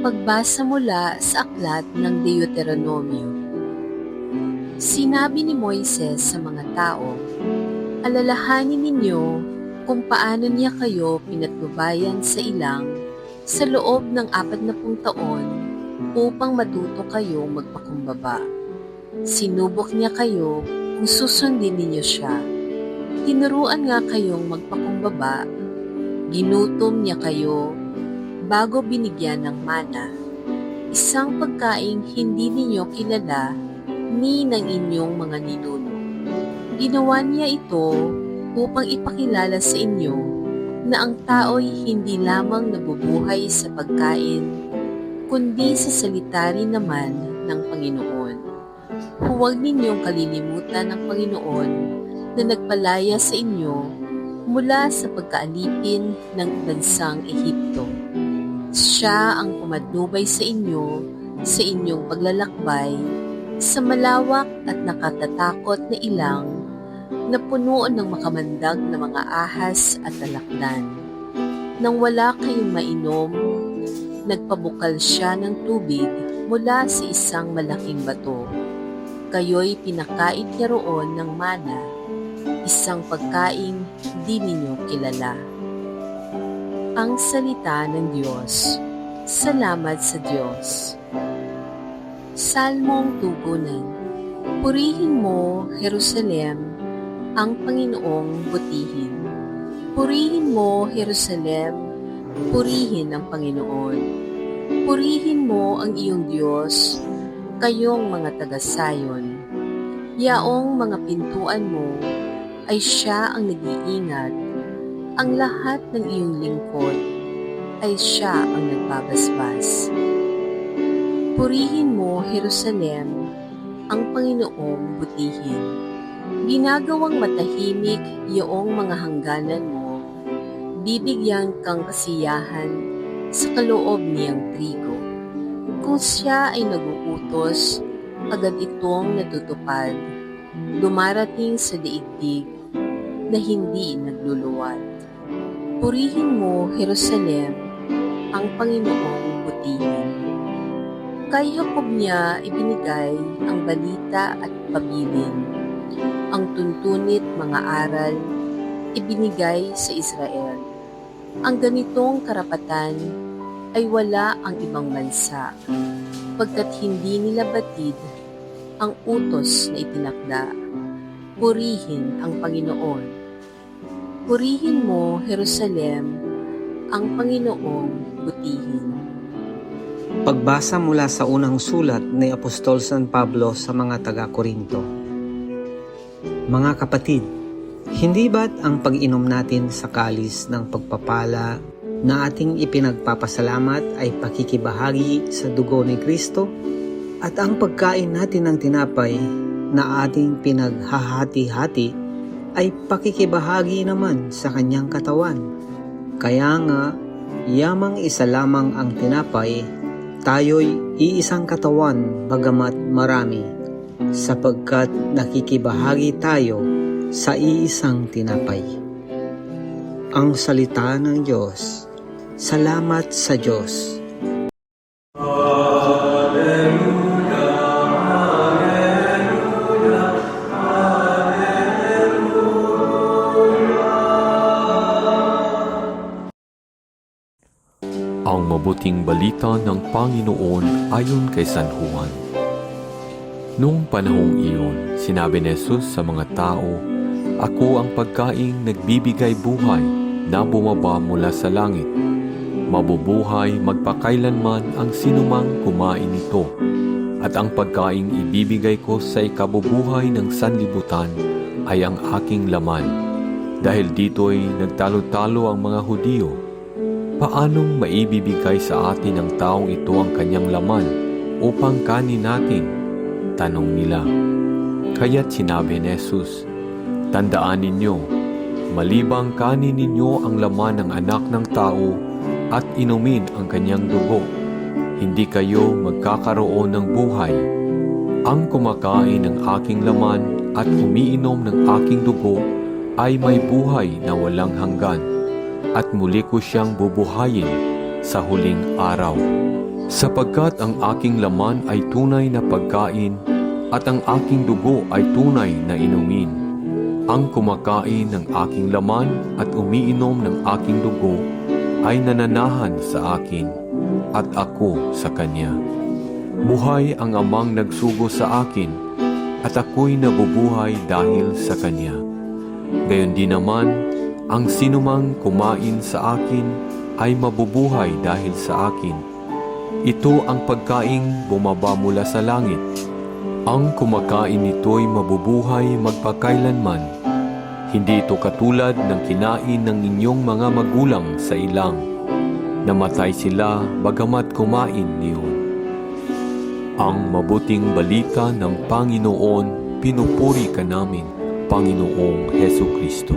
Pagbasa mula sa aklat ng Deuteronomio. Sinabi ni Moises sa mga tao, alalahanin ninyo kung paano niya kayo pinatnubayan sa ilang sa loob ng 40 taon upang matuto kayo magpakumbaba. Sinubok niya kayo kung susundin ninyo siya. Tinuruan nga kayong magpakumbaba, ginutom niya kayo bago binigyan ng mana, isang pagkaing hindi ninyo kilala ni ng inyong mga ninuno. Ginawa niya ito upang ipakilala sa inyo na ang tao'y hindi lamang nabubuhay sa pagkain, kundi sa salita rin naman ng Panginoon. Huwag ninyong kalilimutan ng Panginoon na nagpalaya sa inyo mula sa pagkaalipin ng bansang Ehipto. Siya ang pumatnubay sa inyo sa inyong paglalakbay sa malawak at nakatatakot na ilang na puno ng makamandag na mga ahas at alakdan. Nang wala kayong mainom, nagpabukal siya ng tubig mula sa isang malaking bato. Kayo'y pinakait niya roon ng mana, isang pagkaing di ninyo kilala. Ang salita ng Diyos. Salamat sa Diyos. Salmong tugunan. Purihin mo, Jerusalem, ang Panginoong butihin. Purihin mo, Jerusalem, purihin ang Panginoon. Purihin mo ang iyong Diyos, kayong mga taga-Sayon. Yaong mga pintuan mo ay siya ang nag-iingat. Ang lahat ng iyong lingkod ay siya ang nagbabasbas. Purihin mo, Jerusalem, ang Panginoong butihin. Ginagawang matahimik iyong mga hangganan mo, bibigyan kang kasiyahan sa kaloob niyang trigo. Kung siya ay nag-uutos, agad itong natutupad, dumarating sa daigdig na hindi nagluluwat. Purihin mo, Jerusalem, ang Panginoong butihin. Kay Jacob niya ibinigay ang balita at pabilin. Ang tuntunit mga aral ibinigay sa Israel. Ang ganitong karapatan ay wala ang ibang bansa, pagkat hindi nila batid ang utos na itinakda. Purihin ang Panginoon. Purihin mo, Jerusalem, ang Panginoong butihin. Pagbasa mula sa unang sulat ni Apostol San Pablo sa mga taga-Korinto. Mga kapatid, hindi ba't ang pag-inom natin sa kalis ng pagpapala na ating ipinagpapasalamat ay pakikibahagi sa dugo ni Kristo? At ang pagkain natin ng tinapay na ating pinaghahati-hati ay pakikibahagi naman sa kanyang katawan. Kaya nga, yamang isa lamang ang tinapay, tayo'y iisang katawan bagamat marami, sapagkat nakikibahagi tayo sa iisang tinapay. Ang salita ng Diyos. Salamat sa Diyos. Ang mabuting balita ng Panginoon ayon kay San Juan. Noong panahong iyon, sinabi ni Jesus sa mga tao, Ako ang pagkaing nagbibigay buhay na bumaba mula sa langit. Mabubuhay magpakailanman ang sinumang kumain nito. At ang pagkaing ibibigay ko sa ikabubuhay ng sanlibutan ay ang aking laman. Dahil dito'y nagtalo-talo ang mga Hudyo. Paanong maibibigay sa atin ng taong ito ang kanyang laman upang kanin natin? Tanong nila. Kaya't sinabi ni Jesus, Tandaan ninyo, malibang kanin ninyo ang laman ng anak ng tao at inumin ang kanyang dugo, hindi kayo magkakaroon ng buhay. Ang kumakain ng aking laman at umiinom ng aking dugo ay may buhay na walang hanggan, at muli ko siyang bubuhayin sa huling araw. Sapagkat ang aking laman ay tunay na pagkain at ang aking dugo ay tunay na inumin. Ang kumakain ng aking laman at umiinom ng aking dugo ay nananahan sa akin at ako sa kanya. Buhay ang amang nagsugo sa akin at ako'y nabubuhay dahil sa kanya. Gayon din naman, ang sinumang kumain sa akin ay mabubuhay dahil sa akin. Ito ang pagkaing bumaba mula sa langit. Ang kumakain nito'y mabubuhay magpakailanman. Hindi ito katulad ng kinain ng inyong mga magulang sa ilang. Namatay sila bagamat kumain niyon. Ang mabuting balita ng Panginoon, pinupuri ka namin, Panginoong Hesukristo.